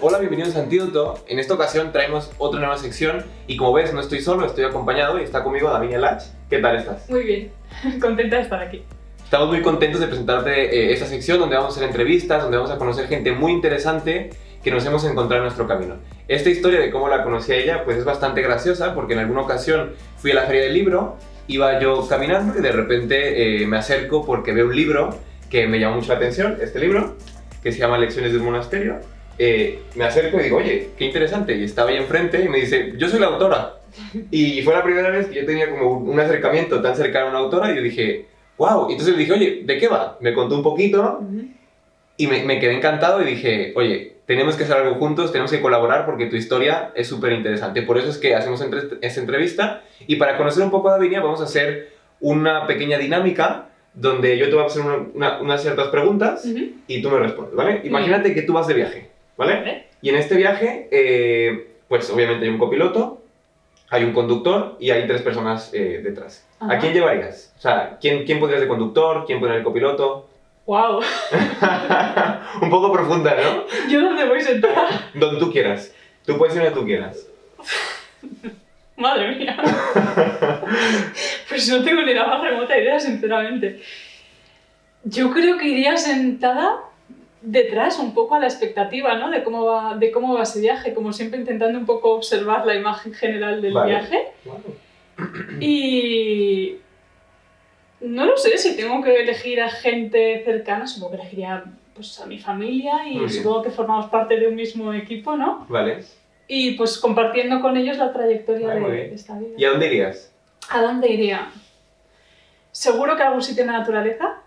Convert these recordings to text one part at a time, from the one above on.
Hola, bienvenidos a Antídoto. En esta ocasión traemos otra nueva sección y como ves no estoy solo, estoy acompañado y está conmigo Davinia Lach. ¿Qué tal estás? Muy bien, contenta de estar aquí. Estamos muy contentos de presentarte esta sección donde vamos a hacer entrevistas, donde vamos a conocer gente muy interesante que nos hemos encontrado en nuestro camino. Esta historia de cómo la conocí a ella pues es bastante graciosa porque en alguna ocasión fui a la feria del libro, iba yo caminando y de repente me acerco porque veo un libro que me llamó mucho la atención, este libro, que se llama Lecciones de un monasterio. Me acerco y digo, oye, qué interesante, y estaba ahí enfrente y me dice, yo soy la autora. Y fue la primera vez que yo tenía como un acercamiento tan cercano a una autora y yo dije, wow, y entonces le dije, oye, ¿de qué va? Me contó un poquito y me quedé encantado y dije, oye, tenemos que hacer algo juntos, tenemos que colaborar porque tu historia es súper interesante. Por eso es que hacemos esta entrevista y para conocer un poco a Davinia vamos a hacer una pequeña dinámica donde yo te voy a hacer unas ciertas preguntas y tú me respondes, ¿vale? Imagínate que tú vas de viaje, ¿vale? Y en este viaje, pues obviamente hay un copiloto, hay un conductor y hay 3 personas detrás. ¿A quién llevarías? O sea, ¿quién podrías de conductor? ¿Quién podría de copiloto? ¡Wow! Un poco profunda, ¿no? ¿Yo dónde voy sentada? Donde tú quieras. Tú puedes ir donde tú quieras. Madre mía. Pues no tengo ni la más remota idea, sinceramente. Yo creo que iría sentada detrás, un poco a la expectativa, ¿no? De cómo va ese viaje, como siempre intentando un poco observar la imagen general del viaje. Y no lo sé, si tengo que elegir a gente cercana, supongo que elegiría pues, a mi familia y supongo que formamos parte de un mismo equipo, ¿no? Vale. Y pues compartiendo con ellos la trayectoria de esta vida. ¿Y a dónde irías? ¿A dónde iría? Seguro que a algún sitio en la naturaleza,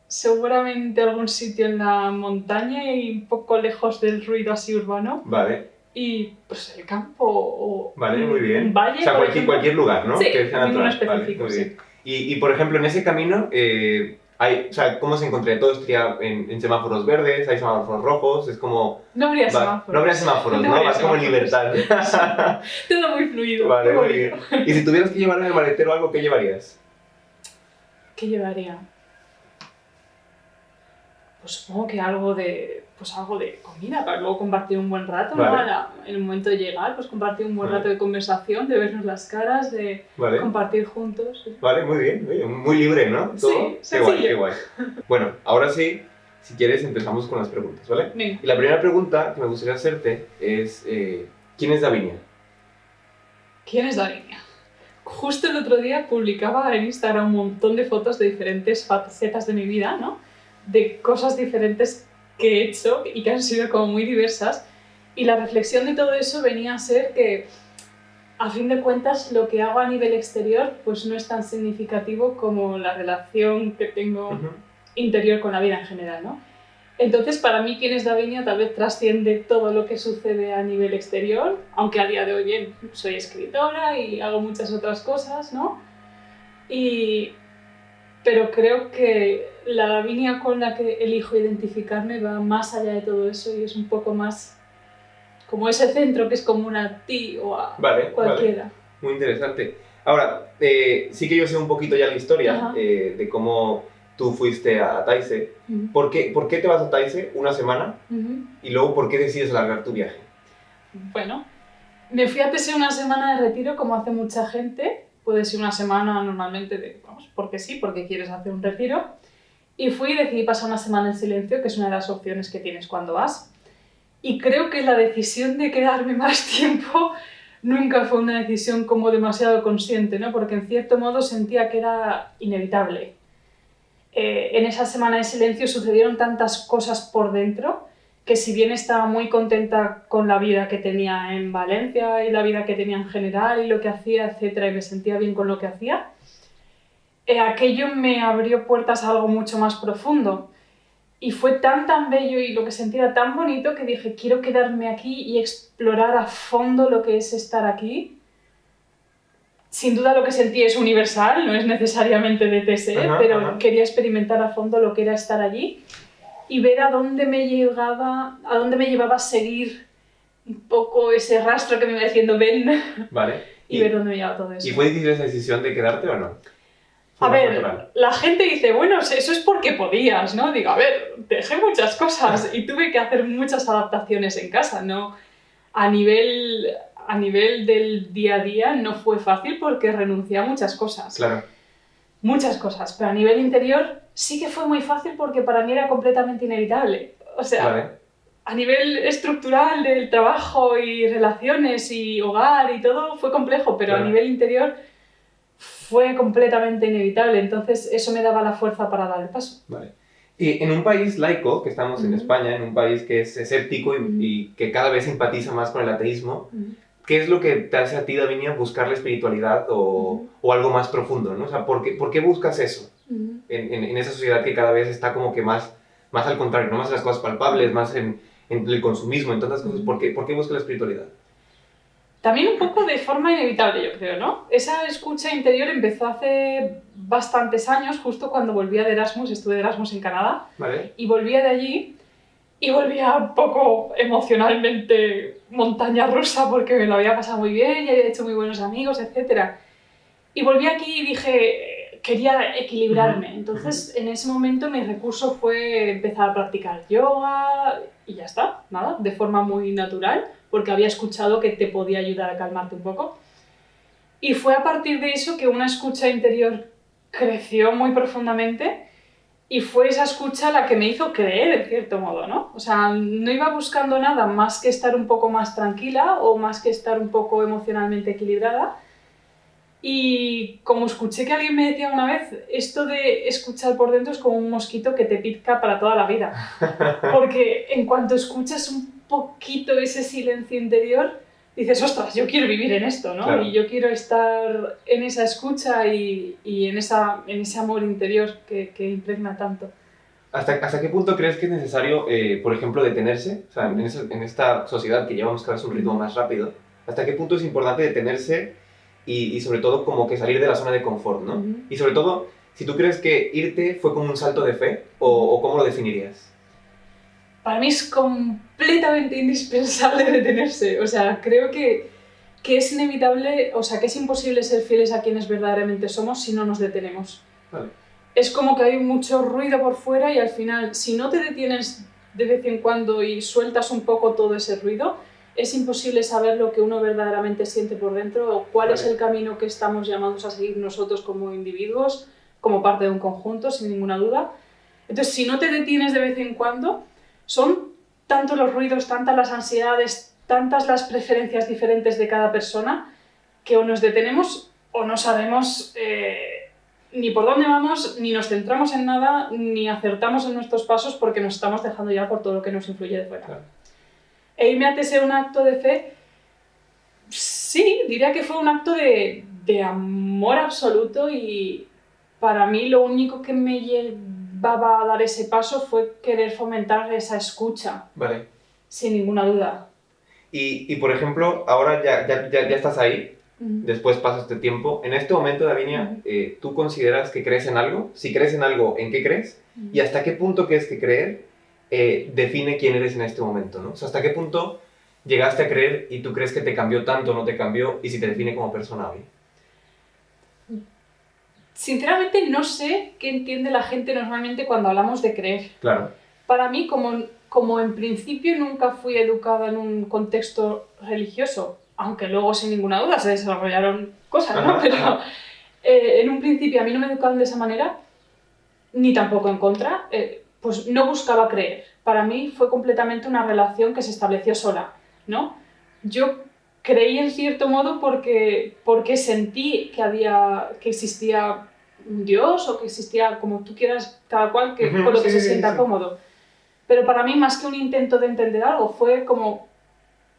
seguramente algún sitio en la montaña y un poco lejos del ruido así urbano. Vale. Y pues el campo o vale, muy bien. un valle. O sea, cualquier lugar, ¿no? Sí, que sea ninguno natural. específico, Vale, muy bien. sí. Y por ejemplo, en ese camino, o sea, ¿cómo se encontraría? ¿Todo estaría en semáforos verdes? ¿Hay semáforos rojos? Es como... No habría semáforos. No habría semáforos, ¿no? Vas como en libertad. Todo muy fluido. Vale, muy bien. Y si tuvieras que llevar en el maletero algo, ¿qué llevarías? ¿Qué llevaría? Pues supongo que algo de comida para luego compartir un buen rato, vale. ¿no? En el momento de llegar, pues compartir un buen rato de conversación, de vernos las caras, de compartir juntos. Vale, muy bien. Muy libre, ¿no? Todo. Sí, qué guay. Bueno, ahora sí, si quieres empezamos con las preguntas, ¿vale? Venga. Y la primera pregunta que me gustaría hacerte es, ¿quién es Davinia? ¿Quién es Davinia? Justo el otro día publicaba en Instagram un montón de fotos de diferentes facetas de mi vida, ¿no? De cosas diferentes que he hecho y que han sido como muy diversas. Y la reflexión de todo eso venía a ser que, a fin de cuentas, lo que hago a nivel exterior pues no es tan significativo como la relación que tengo interior con la vida en general, ¿no? Entonces, para mí, quién es Davinia tal vez trasciende todo lo que sucede a nivel exterior, aunque a día de hoy bien soy escritora y hago muchas otras cosas, ¿no? Pero creo que la Davinia con la que elijo identificarme va más allá de todo eso y es un poco más como ese centro que es común a ti o a cualquiera. Vale. Muy interesante. Ahora, sí que yo sé un poquito ya la historia de cómo tú fuiste a Taizé. ¿Por qué te vas a Taizé una semana? Y luego, ¿por qué decides alargar tu viaje? Bueno, me fui a Taizé una semana de retiro como hace mucha gente. Puede ser una semana normalmente porque sí, porque quieres hacer un retiro. Y fui y decidí pasar una semana en silencio, que es una de las opciones que tienes cuando vas. Y creo que la decisión de quedarme más tiempo nunca fue una decisión como demasiado consciente, ¿no? Porque en cierto modo sentía que era inevitable. En esa semana de silencio sucedieron tantas cosas por dentro que si bien estaba muy contenta con la vida que tenía en Valencia y la vida que tenía en general y lo que hacía, etcétera, y me sentía bien con lo que hacía, aquello me abrió puertas a algo mucho más profundo. Y fue tan bello y lo que sentía tan bonito que dije, quiero quedarme aquí y explorar a fondo lo que es estar aquí. Sin duda lo que sentí es universal, no es necesariamente de TSE, pero quería experimentar a fondo lo que era estar allí y ver a dónde me llevaba a seguir un poco ese rastro que me iba diciendo ven. Vale. y ver dónde me llevaba todo eso. ¿Y fue difícil esa decisión de quedarte o no? Fue A más ver, natural. la gente dice, bueno, eso es porque podías, ¿no? Digo, a ver, dejé muchas cosas y tuve que hacer muchas adaptaciones en casa, ¿no? A nivel, a nivel del día a día no fue fácil porque renuncié a muchas cosas. Claro, Muchas cosas, pero a nivel interior sí que fue muy fácil porque para mí era completamente inevitable. O sea, vale. a nivel estructural del trabajo y relaciones y hogar y todo fue complejo, pero Claro. a nivel interior fue completamente inevitable. Entonces eso me daba la fuerza para dar el paso. Vale. Y en un país laico, que estamos en España, en un país que es escéptico y que cada vez simpatiza más con el ateísmo, ¿qué es lo que te hace a ti, Davinia, buscar la espiritualidad o algo más profundo, ¿no? O sea, por qué buscas eso en esa sociedad que cada vez está como que más al contrario, ¿no? Más en las cosas palpables, más en el consumismo, en tantas cosas? ¿Por qué buscas la espiritualidad? También un poco de forma inevitable, yo creo, ¿no? Esa escucha interior empezó hace bastantes años, justo cuando volvía de Erasmus, estuve de Erasmus en Canadá, ¿Vale? y volvía de allí y volvía un poco emocionalmente montaña rusa porque me lo había pasado muy bien, y había hecho muy buenos amigos, etc. Y volví aquí y dije, quería equilibrarme. Entonces, en ese momento mi recurso fue empezar a practicar yoga y ya está, nada, de forma muy natural, porque había escuchado que te podía ayudar a calmarte un poco. Y fue a partir de eso que una escucha interior creció muy profundamente y fue esa escucha la que me hizo creer, en cierto modo, ¿no? O sea, no iba buscando nada más que estar un poco más tranquila o más que estar un poco emocionalmente equilibrada. Y como escuché que alguien me decía una vez, esto de escuchar por dentro es como un mosquito que te pica para toda la vida. Porque en cuanto escuchas un poquito ese silencio interior, dices, ostras, yo quiero vivir en esto, ¿no? Claro. Y yo quiero estar en esa escucha y en ese amor interior que impregna tanto. ¿Hasta qué punto crees que es necesario, por ejemplo, detenerse? O sea, en esta sociedad que llevamos cada vez un ritmo más rápido, ¿hasta qué punto es importante detenerse y sobre todo como que salir de la zona de confort, ¿no? Y sobre todo, si tú crees que irte fue como un salto de fe o cómo lo definirías. Para mí es completamente indispensable detenerse. O sea, creo que es inevitable, o sea, que es imposible ser fieles a quienes verdaderamente somos si no nos detenemos. Vale. Es como que hay mucho ruido por fuera y al final, si no te detienes de vez en cuando y sueltas un poco todo ese ruido, es imposible saber lo que uno verdaderamente siente por dentro o cuál es el camino que estamos llamados a seguir nosotros como individuos, como parte de un conjunto, sin ninguna duda. Entonces, si no te detienes de vez en cuando, son tantos los ruidos, tantas las ansiedades, tantas las preferencias diferentes de cada persona, que o nos detenemos o no sabemos ni por dónde vamos, ni nos centramos en nada, ni acertamos en nuestros pasos porque nos estamos dejando ya por todo lo que nos influye de fuera. Claro. E irme a ser un acto de fe, sí, diría que fue un acto de amor absoluto y para mí lo único que me llevaba a dar ese paso fue querer fomentar esa escucha, Vale. sin ninguna duda. Y por ejemplo, ahora ya estás ahí, después pasa este tiempo. En este momento, Davinia, ¿tú consideras que crees en algo? Si crees en algo, ¿en qué crees? ¿Y hasta qué punto crees que creer define quién eres en este momento, ¿no? O sea, ¿hasta qué punto llegaste a creer y tú crees que te cambió tanto o no te cambió y si te define como persona hoy? Sinceramente no sé qué entiende la gente normalmente cuando hablamos de creer. Claro. Para mí, como en principio nunca fui educada en un contexto religioso, aunque luego sin ninguna duda se desarrollaron cosas, ¿no? Pero en un principio a mí no me educaron de esa manera, ni tampoco en contra, pues no buscaba creer. Para mí fue completamente una relación que se estableció sola, ¿no? Yo creí en cierto modo porque sentí que existía un Dios o que existía, como tú quieras, cada cual con lo que se sienta cómodo. Pero para mí, más que un intento de entender algo, fue como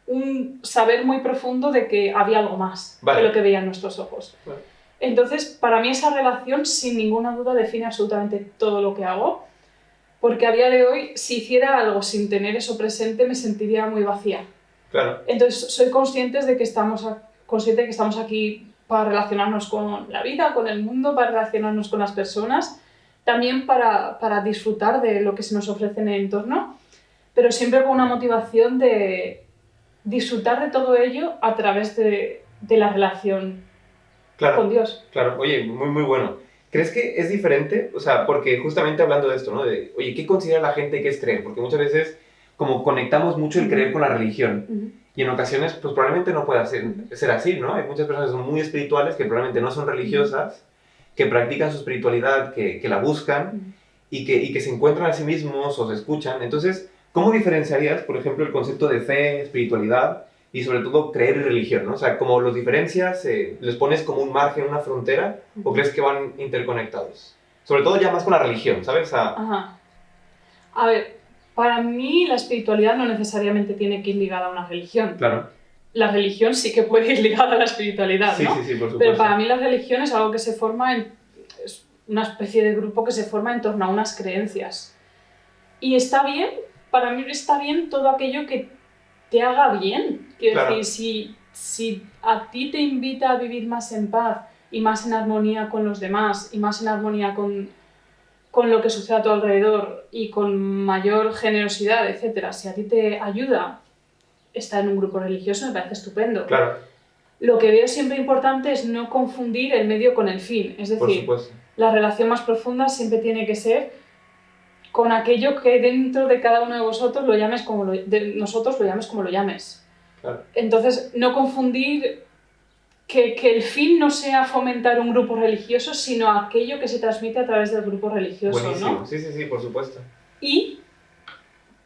un saber muy profundo de que había algo más de lo que veían nuestros ojos. Vale. Entonces, para mí esa relación, sin ninguna duda, define absolutamente todo lo que hago, porque a día de hoy, si hiciera algo sin tener eso presente, me sentiría muy vacía. Claro. Entonces, soy consciente de que estamos aquí para relacionarnos con la vida, con el mundo, para relacionarnos con las personas, también para disfrutar de lo que se nos ofrece en el entorno, pero siempre con una motivación de disfrutar de todo ello a través de la relación con Dios. Claro, oye, muy, muy bueno. ¿Crees que es diferente? O sea, porque justamente hablando de esto, ¿no? De, oye, ¿qué considera la gente que es creer? Porque muchas veces como conectamos mucho el creer con la religión. Y en ocasiones, pues probablemente no pueda ser así, ¿no? Hay muchas personas que son muy espirituales, que probablemente no son religiosas, que practican su espiritualidad, que la buscan y que se encuentran a sí mismos o se escuchan. Entonces, ¿cómo diferenciarías, por ejemplo, el concepto de fe, espiritualidad y sobre todo creer y religión, ¿no? O sea, ¿cómo los diferencias, les pones como un margen, una frontera, o crees que van interconectados? Sobre todo ya más con la religión, ¿sabes? Ajá. A ver, para mí la espiritualidad no necesariamente tiene que ir ligada a una religión. Claro. La religión sí que puede ir ligada a la espiritualidad, ¿no? Sí, sí, sí, por supuesto. Pero para mí la religión es algo que se forma es una especie de grupo que se forma en torno a unas creencias. Y está bien, para mí está bien todo aquello que te haga bien. Quiero decir, si a ti te invita a vivir más en paz y más en armonía con los demás y más en armonía con lo que sucede a tu alrededor y con mayor generosidad, etc., si a ti te ayuda estar en un grupo religioso, me parece estupendo. Claro. Lo que veo siempre importante es no confundir el medio con el fin. Es decir, la relación más profunda siempre tiene que ser con aquello que dentro de cada uno de vosotros lo llames como nosotros lo llames como lo llames. Claro. Entonces, no confundir que el fin no sea fomentar un grupo religioso, sino aquello que se transmite a través del grupo religioso. Buenísimo. ¿no? Sí, sí, sí, por supuesto. Y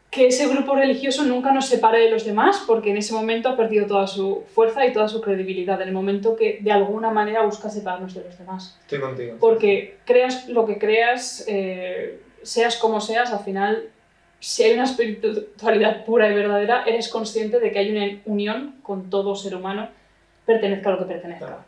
que ese grupo religioso nunca nos separe de los demás, porque en ese momento ha perdido toda su fuerza y toda su credibilidad, en el momento que de alguna manera busca separarnos de los demás. Estoy contigo. Porque creas lo que creas, seas como seas, al final, si hay una espiritualidad pura y verdadera, eres consciente de que hay una unión con todo ser humano, pertenezca a lo que pertenezca. Claro.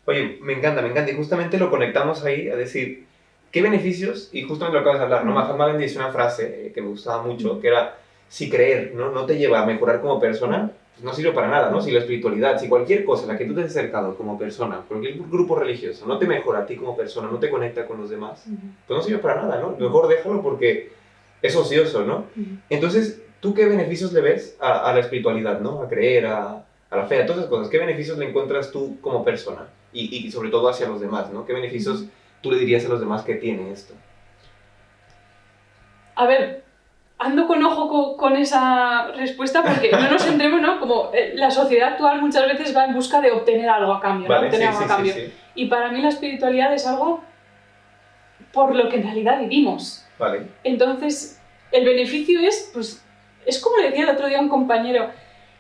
Oye, me encanta, y justamente lo conectamos ahí a decir, ¿qué beneficios? Y justamente lo acabas de hablar, ¿no? Mahatma Gandhi dice una frase que me gustaba mucho, que era, si creer no te lleva a mejorar como persona, pues no sirve para nada, ¿no? Si la espiritualidad, si cualquier cosa a la que tú te has acercado como persona, cualquier grupo religioso, no te mejora a ti como persona, no te conecta con los demás, pues no sirve para nada, ¿no? Mejor déjalo porque es ocioso, ¿no? Entonces, ¿tú qué beneficios le ves a la espiritualidad, ¿no? A creer, a la fe, a todas esas cosas. ¿Qué beneficios le encuentras tú como persona? Y sobre todo hacia los demás, ¿no? ¿Qué beneficios tú le dirías a los demás que tiene esto? A ver, ando con ojo con esa respuesta porque no nos centremos, ¿no? Como la sociedad actual muchas veces va en busca de obtener algo a cambio, ¿no? Vale, obtener algo a cambio. Sí. Y para mí la espiritualidad es algo por lo que en realidad vivimos. Vale. Entonces, el beneficio es, pues, es como le decía el otro día a un compañero,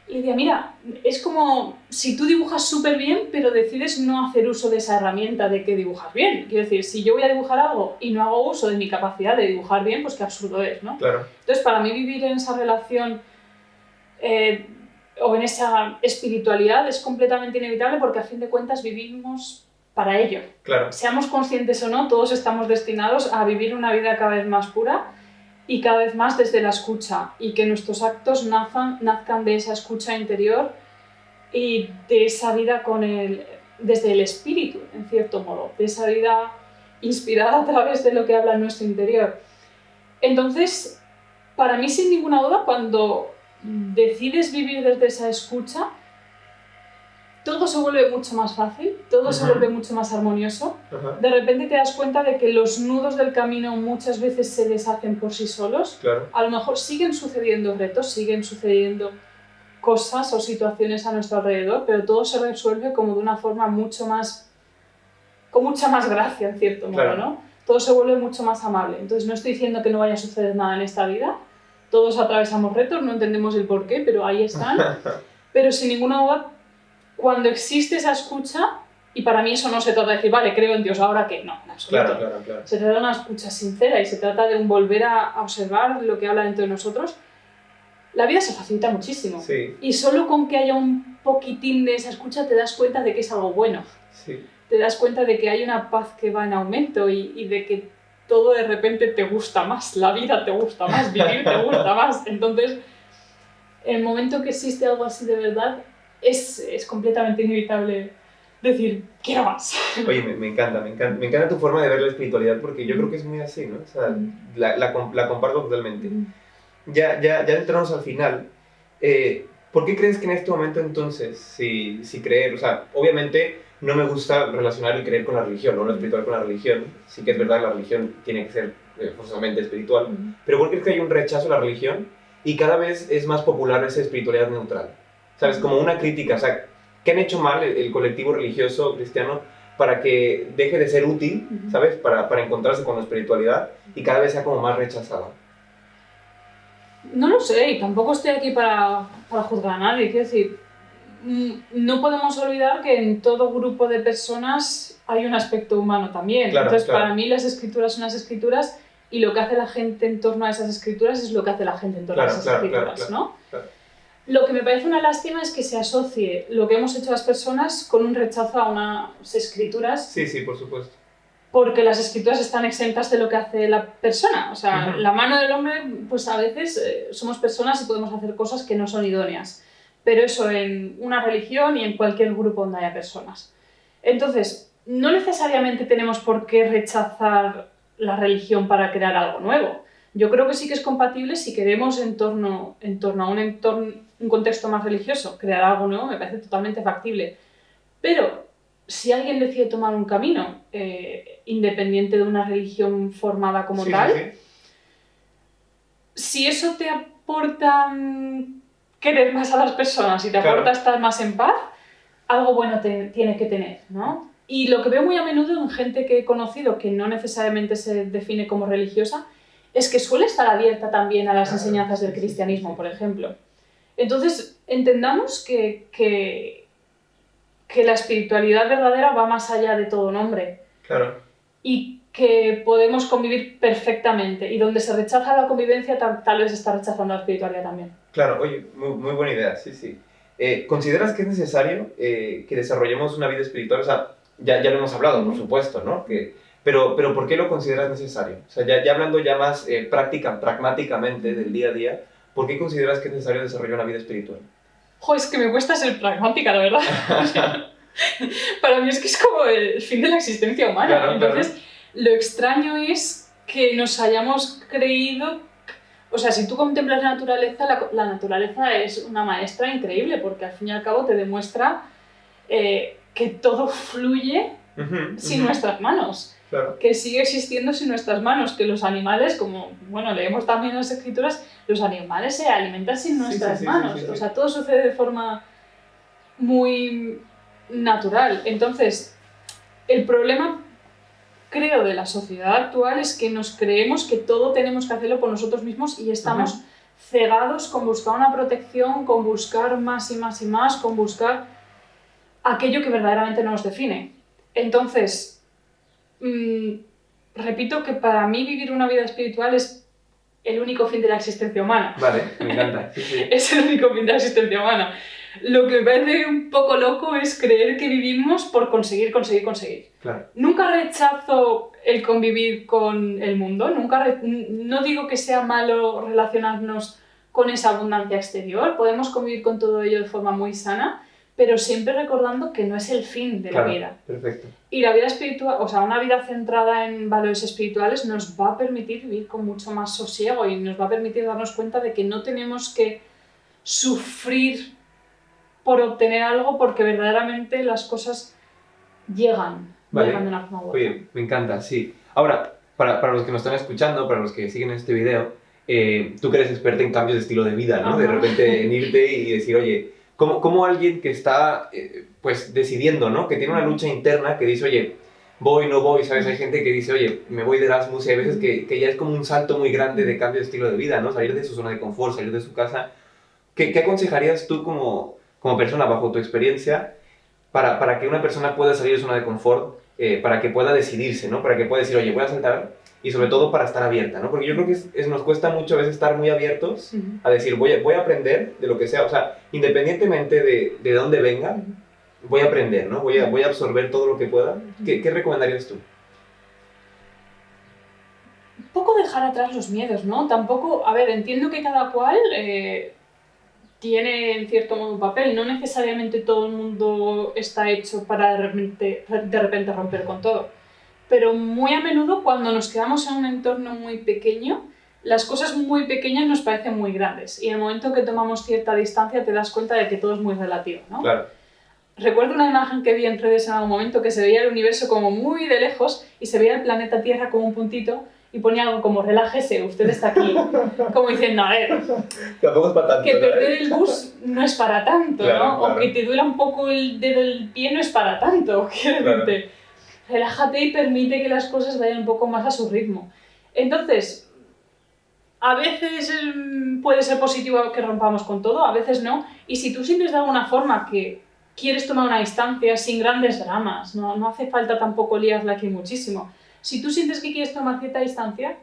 le decía, mira, es como si tú dibujas súper bien, pero decides no hacer uso de esa herramienta de que dibujas bien. Quiero decir, si yo voy a dibujar algo y no hago uso de mi capacidad de dibujar bien, pues qué absurdo es, ¿no? Claro. Entonces, para mí vivir en esa relación o en esa espiritualidad es completamente inevitable porque a fin de cuentas vivimos para ello. Claro. Seamos conscientes o no, todos estamos destinados a vivir una vida cada vez más pura y cada vez más desde la escucha, y que nuestros actos nazcan de esa escucha interior y de esa vida desde el espíritu, en cierto modo, de esa vida inspirada a través de lo que habla en nuestro interior. Entonces, para mí, sin ninguna duda, cuando decides vivir desde esa escucha, todo se vuelve mucho más fácil, todo se vuelve mucho más armonioso. De repente te das cuenta de que los nudos del camino muchas veces se deshacen por sí solos. Claro. A lo mejor siguen sucediendo retos, siguen sucediendo cosas o situaciones a nuestro alrededor, pero todo se resuelve como de una forma con mucha más gracia, en cierto modo, claro. ¿no? Todo se vuelve mucho más amable. Entonces no estoy diciendo que no vaya a suceder nada en esta vida. Todos atravesamos retos, no entendemos el porqué, pero ahí están. Pero sin ninguna duda, cuando existe esa escucha, y para mí eso no se trata de decir, vale, creo en Dios, ¿ahora qué? No, en absoluto. Claro. Se trata de una escucha sincera y se trata de un volver a observar lo que habla dentro de nosotros. La vida se facilita muchísimo. Sí. Y solo con que haya un poquitín de esa escucha te das cuenta de que es algo bueno. Sí. Te das cuenta de que hay una paz que va en aumento y de que todo de repente te gusta más, la vida te gusta más, vivir te gusta más. Entonces, en el momento que existe algo así de verdad, es completamente inevitable decir, quiero más. Oye, me encanta tu forma de ver la espiritualidad porque yo creo que es muy así, ¿no? O sea, la comparto totalmente. Ya entramos al final. ¿Por qué crees que en este momento entonces, si creer, o sea, obviamente no me gusta relacionar el creer con la religión, no lo espiritual con la religión. Sí que es verdad que la religión tiene que ser forzosamente espiritual, pero ¿por qué crees que hay un rechazo a la religión y cada vez es más popular esa espiritualidad neutral? ¿Sabes? Como una crítica, o sea, ¿qué han hecho mal el colectivo religioso cristiano para que deje de ser útil, ¿sabes? Para encontrarse con la espiritualidad y cada vez sea como más rechazada. No lo sé, y tampoco estoy aquí para juzgar a nadie. Quiero decir, no podemos olvidar que en todo grupo de personas hay un aspecto humano también. Claro, entonces, claro. para mí las escrituras son las escrituras y lo que hace la gente en torno a esas escrituras es lo que hace la gente en torno a esas escrituras, ¿no? Claro. Lo que me parece una lástima es que se asocie lo que hemos hecho las personas con un rechazo a unas escrituras. Sí, sí, por supuesto. Porque las escrituras están exentas de lo que hace la persona. O sea, la mano del hombre, pues a veces somos personas y podemos hacer cosas que no son idóneas. Pero eso en una religión y en cualquier grupo donde haya personas. Entonces, no necesariamente tenemos por qué rechazar la religión para crear algo nuevo. Yo creo que sí que es compatible si queremos en torno a un contexto más religioso, crear algo nuevo me parece totalmente factible. Pero si alguien decide tomar un camino independiente de una religión formada como tal, si eso te aporta querer más a las personas y te aporta estar más en paz, algo bueno tiene que tener, ¿no? Y lo que veo muy a menudo en gente que he conocido que no necesariamente se define como religiosa es que suele estar abierta también a las enseñanzas del cristianismo, por ejemplo. Entonces, entendamos que la espiritualidad verdadera va más allá de todo nombre. Claro. Y que podemos convivir perfectamente. Y donde se rechaza la convivencia, tal vez se está rechazando la espiritualidad también. Claro, oye, muy buena idea, sí, sí. ¿Consideras que es necesario que desarrollemos una vida espiritual? O sea, ya lo hemos hablado, por supuesto, ¿no? Pero ¿por qué lo consideras necesario? O sea, ya hablando ya más pragmáticamente del día a día, ¿por qué consideras que es necesario desarrollar una vida espiritual? Jo, es que me cuesta ser pragmática, la verdad. Para mí es que es como el fin de la existencia humana. Claro, entonces, lo extraño es que nos hayamos creído... O sea, si tú contemplas la naturaleza, la naturaleza es una maestra increíble, porque al fin y al cabo te demuestra que todo fluye sin nuestras manos. Claro. Que sigue existiendo sin nuestras manos, que los animales, como bueno, leemos también en las escrituras, los animales se alimentan sin nuestras manos. Sí. O sea, todo sucede de forma muy natural. Entonces, el problema, creo, de la sociedad actual es que nos creemos que todo tenemos que hacerlo por nosotros mismos y estamos cegados con buscar una protección, con buscar más y más y más, con buscar aquello que verdaderamente nos define. Entonces, repito que para mí vivir una vida espiritual es el único fin de la existencia humana. Vale, me encanta. Sí. Es el único fin de la existencia humana. Lo que me parece un poco loco es creer que vivimos por conseguir. Claro. Nunca rechazo el convivir con el mundo, no digo que sea malo relacionarnos con esa abundancia exterior, podemos convivir con todo ello de forma muy sana, pero siempre recordando que no es el fin de la vida. Perfecto. Y la vida espiritual, o sea, una vida centrada en valores espirituales nos va a permitir vivir con mucho más sosiego y nos va a permitir darnos cuenta de que no tenemos que sufrir por obtener algo, porque verdaderamente las cosas llegan de una forma u otra. Oye, me encanta, sí. Ahora, para los que nos están escuchando, para los que siguen este video, tú que eres experta en cambios de estilo de vida, ¿no? De repente en irte y decir, oye, ¿cómo alguien que está pues decidiendo, ¿no? Que tiene una lucha interna, que dice, oye, voy, no voy, ¿sabes? Hay gente que dice, oye, me voy de Erasmus, y hay veces que ya es como un salto muy grande de cambio de estilo de vida, ¿no? Salir de su zona de confort, salir de su casa. ¿Qué aconsejarías tú como persona, bajo tu experiencia, para que una persona pueda salir de su zona de confort, para que pueda decidirse, ¿no? Para que pueda decir, oye, voy a saltar, y sobre todo para estar abierta, ¿no? Porque yo creo que nos cuesta mucho a veces estar muy abiertos a decir, voy a aprender de lo que sea, o sea, independientemente de dónde venga, voy a aprender, ¿no? Voy a absorber todo lo que pueda. ¿Qué recomendarías tú? Un poco dejar atrás los miedos, ¿no? Tampoco, a ver, entiendo que cada cual tiene en cierto modo un papel, no necesariamente todo el mundo está hecho para de repente romper con todo, pero muy a menudo cuando nos quedamos en un entorno muy pequeño, las cosas muy pequeñas nos parecen muy grandes y en el momento que tomamos cierta distancia te das cuenta de que todo es muy relativo, ¿no? Claro. recuerdo una imagen que vi en redes en algún momento que se veía el universo como muy de lejos y se veía el planeta Tierra como un puntito y ponía algo como relájese, usted está aquí, como diciendo, a ver, tampoco es para tanto, que perder el bus no es para tanto, claro, ¿no? claro. O que te duela un poco el dedo del pie no es para tanto, quiero decirte. Relájate y permite que las cosas vayan un poco más a su ritmo. Entonces, a veces puede ser positivo que rompamos con todo, a veces no, y si tú sientes de alguna forma que quieres tomar una distancia sin grandes dramas, no hace falta tampoco liarla aquí muchísimo. Si tú sientes que quieres tomar cierta distancia,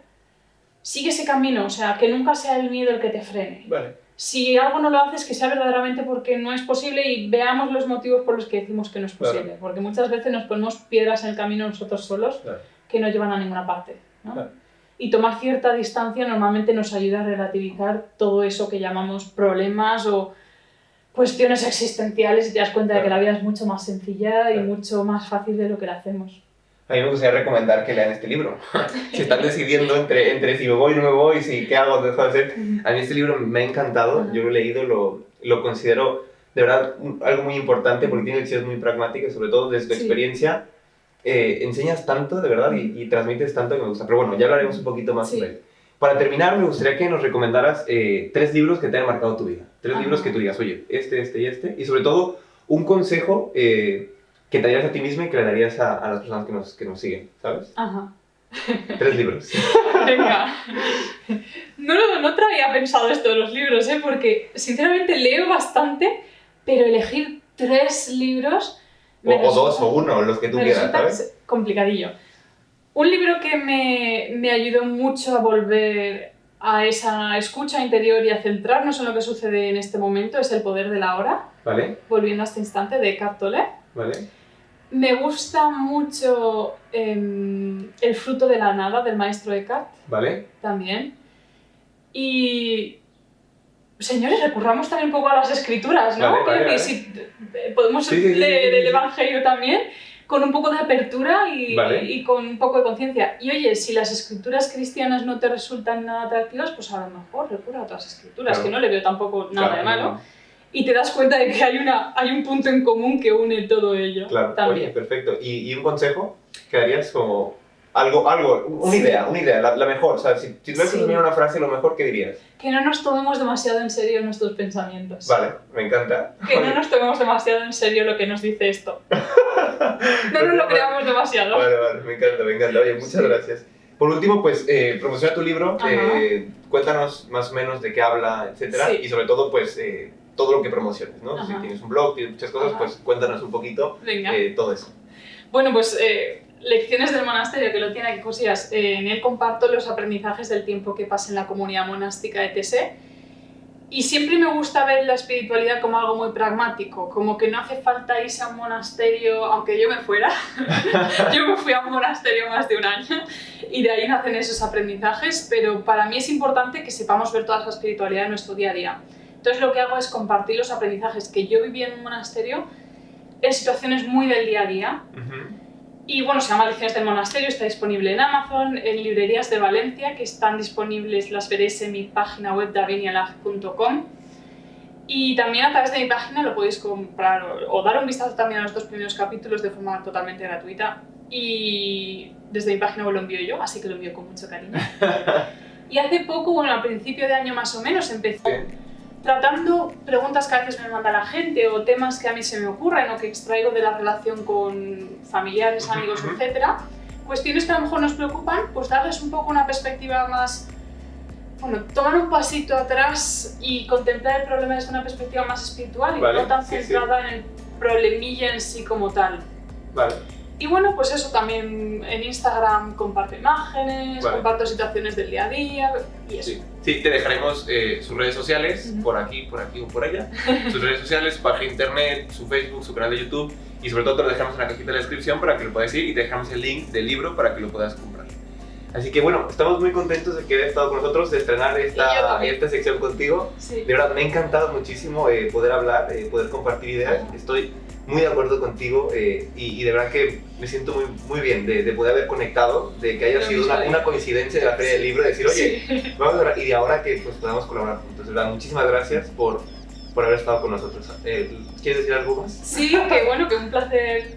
sigue ese camino, o sea, que nunca sea el miedo el que te frene. Vale. Si algo no lo haces, que sea verdaderamente porque no es posible y veamos los motivos por los que decimos que no es posible. Claro. Porque muchas veces nos ponemos piedras en el camino nosotros solos, Claro. que no llevan a ninguna parte, ¿no? Claro. Y tomar cierta distancia normalmente nos ayuda a relativizar todo eso que llamamos problemas o cuestiones existenciales y te das cuenta de que la vida es mucho más sencilla y mucho más fácil de lo que la hacemos. A mí me gustaría recomendar que lean este libro. Si están decidiendo entre si me voy o no me voy, si qué hago, dejo de hacer. A mí este libro me ha encantado, yo lo he leído, lo considero de verdad algo muy importante porque tiene lecciones muy pragmáticas, sobre todo desde tu experiencia. Enseñas tanto, de verdad, y transmites tanto que me gusta. Pero bueno, ya hablaremos un poquito más sobre él. Para terminar, me gustaría que nos recomendaras 3 libros que te hayan marcado tu vida. 3 libros que tú digas, oye, este y este. Y sobre todo, un consejo que te darías a ti misma y que le darías a las personas que nos siguen, ¿sabes? Ajá. 3 libros. Venga. No te había pensado esto de los libros, porque sinceramente leo bastante, pero elegir 3 libros... O 2 o 1, los que tú quieras, ¿sabes? Complicadillo. Un libro que me ayudó mucho a volver a esa escucha interior y a centrarnos en lo que sucede en este momento es El poder de la hora. Vale. Volviendo a este instante, de Eckhart Tolle. Vale. Me gusta mucho El fruto de la nada, del maestro Eckhart. Vale. También. Y... Señores, recurramos también un poco a las escrituras, ¿no? Vale. Si podemos leer el Evangelio también con un poco de apertura y con un poco de conciencia. Y oye, si las escrituras cristianas no te resultan nada atractivas, pues a lo mejor recurre a otras escrituras, que no le veo tampoco nada de malo. Y te das cuenta de que hay un punto en común que une todo ello. Claro, también. Oye, perfecto. ¿Y un consejo que darías como una idea, la mejor? O sea, si tuvieras que resumir una frase, lo mejor, ¿qué dirías? Que no nos tomemos demasiado en serio nuestros pensamientos. Vale, me encanta. Que no nos tomemos demasiado en serio lo que nos dice esto. No nos lo creamos demasiado. Vale, me encanta. Oye, muchas gracias. Por último, pues, promociona tu libro, cuéntanos más o menos de qué habla, etcétera, y sobre todo, pues, todo lo que promociones, ¿no? Si tienes un blog, tienes muchas cosas, pues cuéntanos un poquito todo eso. Bueno, pues Lecciones del Monasterio, que lo tiene aquí cosillas, en él comparto los aprendizajes del tiempo que pasé en la comunidad monástica de TSE. Y siempre me gusta ver la espiritualidad como algo muy pragmático, como que no hace falta irse a un monasterio, aunque yo me fuera. Yo me fui a un monasterio más de un año y de ahí nacen esos aprendizajes, pero para mí es importante que sepamos ver toda esa espiritualidad en nuestro día a día. Entonces lo que hago es compartir los aprendizajes que yo viví en un monasterio en situaciones muy del día a día. Y bueno, se llama Lecciones del Monasterio, está disponible en Amazon, en librerías de Valencia, que están disponibles, las veréis en mi página web davinialag.com. Y también a través de mi página lo podéis comprar o dar un vistazo también a los 2 primeros capítulos de forma totalmente gratuita. Y desde mi página web lo envío yo, así que lo envío con mucho cariño. Y hace poco, bueno, a principio de año más o menos, empecé tratando preguntas que a veces me manda la gente o temas que a mí se me ocurren o que extraigo de la relación con familiares, amigos, etc. Cuestiones que a lo mejor nos preocupan, pues darles un poco una perspectiva más... Bueno, tomar un pasito atrás y contemplar el problema desde una perspectiva más espiritual y no tan centrada en el problemilla en sí como tal. Vale. Y bueno, pues eso, también en Instagram comparto imágenes, comparto situaciones del día a día y eso. Sí, te dejaremos sus redes sociales, por aquí o por allá. Sus redes sociales, su página de internet, su Facebook, su canal de YouTube y sobre todo te lo dejamos en la cajita de la descripción para que lo puedas ir y te dejamos el link del libro para que lo puedas comprar. Así que bueno, estamos muy contentos de que hayas estado con nosotros, de estrenar esta sección contigo. Sí. De verdad, me ha encantado muchísimo poder hablar, poder compartir ideas. Estoy muy de acuerdo contigo y de verdad que me siento muy bien de poder haber conectado, de que haya sido una coincidencia de la Feria del Libro, de decir, oye, vamos a hablar, y de ahora que pues, podamos colaborar juntos. De verdad, muchísimas gracias por por haber estado con nosotros. ¿Quieres decir algo más? Sí, que bueno, que un placer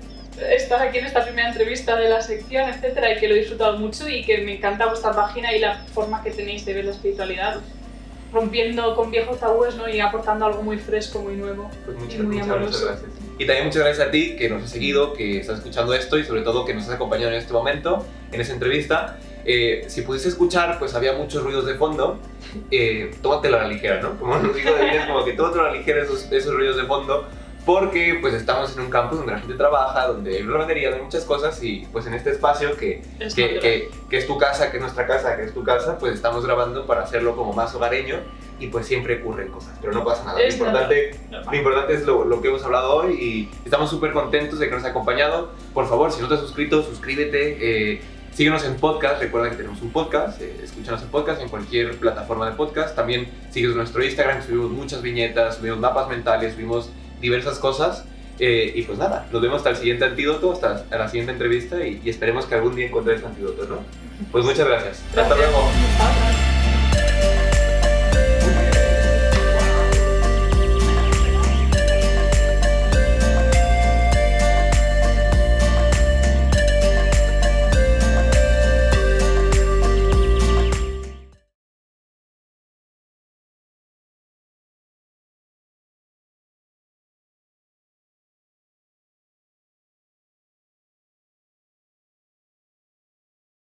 estar aquí en esta primera entrevista de la sección, etcétera, y que lo he disfrutado mucho y que me encanta vuestra página y la forma que tenéis de ver la espiritualidad, rompiendo con viejos tabúes, ¿no? Y aportando algo muy fresco, muy nuevo Pues y muy amoroso. gracias. Y también muchas gracias a ti que nos has seguido, que estás escuchando esto y sobre todo que nos has acompañado en este momento, en esta entrevista. Si pudiste escuchar, pues había muchos ruidos de fondo. Tómatelo a la ligera, ¿no? Como nos digo de bien, como que tómatelo a la ligera esos ruidos de fondo, porque pues estamos en un campus donde la gente trabaja, donde hay lavandería, donde hay muchas cosas y pues en este espacio que es tu casa, que es nuestra casa, que es tu casa, pues estamos grabando para hacerlo como más hogareño y pues siempre ocurren cosas, pero no pasa nada. Lo importante es lo que hemos hablado hoy y estamos súper contentos de que nos haya acompañado. Por favor, si no te has suscrito, suscríbete. Síguenos en podcast, recuerda que tenemos un podcast, escúchanos en podcast, en cualquier plataforma de podcast. También síguenos en nuestro Instagram, subimos muchas viñetas, subimos mapas mentales, subimos diversas cosas. Y pues nada, nos vemos hasta el siguiente antídoto, hasta la siguiente entrevista y esperemos que algún día encontréis antídotos, ¿no? Pues muchas gracias. Hasta luego.